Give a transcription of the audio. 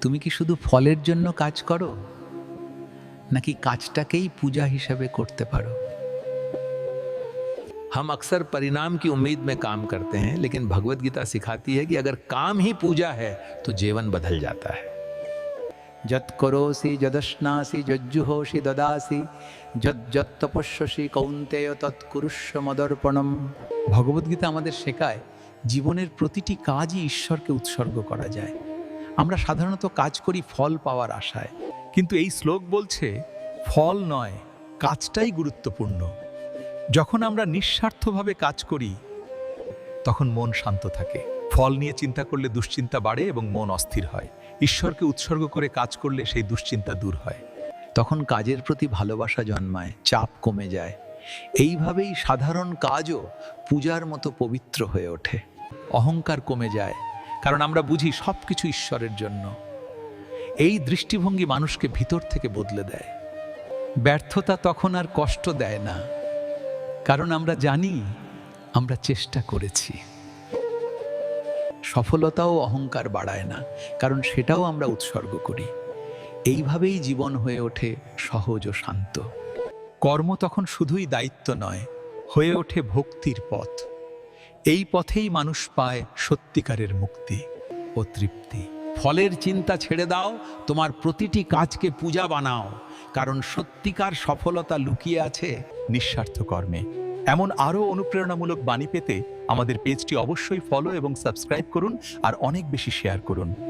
তুমি কি শুধু ফলের জন্য কাজ করো, নাকি কাজটাকেই পূজা হিসাবে করতে পারো? हम अक्सर परिणाम की उम्मीद में काम करते हैं, लेकिन भगवत गीता सिखाती है कि अगर काम ही पूजा है तो जीवन बदल जाता है। যৎ করোসি যদশ্নাসি যজ্জুহোষি দদাসি যৎ তপস্যসি কৌন্তেয় তৎকুরুষ্ব মদর্পণম। ভগবদ্গীতা আমাদের শেখায় জীবনের প্রতিটি কাজই ঈশ্বরকে উৎসর্গ করা যায়। আমরা সাধারণত কাজ করি ফল পাওয়ার আশায়, কিন্তু এই শ্লোক বলছে ফল নয়, কাজটাই গুরুত্বপূর্ণ। যখন আমরা নিঃস্বার্থভাবে কাজ করি তখন মন শান্ত থাকে। ফল নিয়ে চিন্তা করলে দুশ্চিন্তা বাড়ে এবং মন অস্থির হয়। ঈশ্বরকে উৎসর্গ করে কাজ করলে সেই দুশ্চিন্তা দূর হয়। তখন কাজের প্রতি ভালোবাসা জন্মায়, চাপ কমে যায়। এইভাবেই সাধারণ কাজও পূজার মতো পবিত্র হয়ে ওঠে। অহংকার কমে যায়, কারণ আমরা বুঝি সবকিছু ঈশ্বরের জন্য। এই দৃষ্টিভঙ্গি মানুষকে ভিতর থেকে বদলে দেয়। ব্যর্থতা তখন আর কষ্ট দেয় না, কারণ আমরা জানি আমরা চেষ্টা করেছি। সফলতাও অহংকার বাড়ায় না, কারণ সেটাও আমরা উৎসর্গ করি। এইভাবেই জীবন হয়ে ওঠে সহজ ও শান্ত। কর্ম তখন শুধুই দায়িত্ব নয়, হয়ে ওঠে ভক্তির পথ। এই পথেই মানুষ পায় সত্যিকারের মুক্তি ও তৃপ্তি। ফলের চিন্তা ছেড়ে দাও, তোমার প্রতিটি কাজকে পূজা বানাও, কারণ সত্যিকার সফলতা লুকিয়ে আছে নিঃস্বার্থ কর্মে। এমন আরও অনুপ্রেরণামূলক বাণী পেতে আমাদের পেজটি অবশ্যই ফলো এবং সাবস্ক্রাইব করুন আর অনেক বেশি শেয়ার করুন।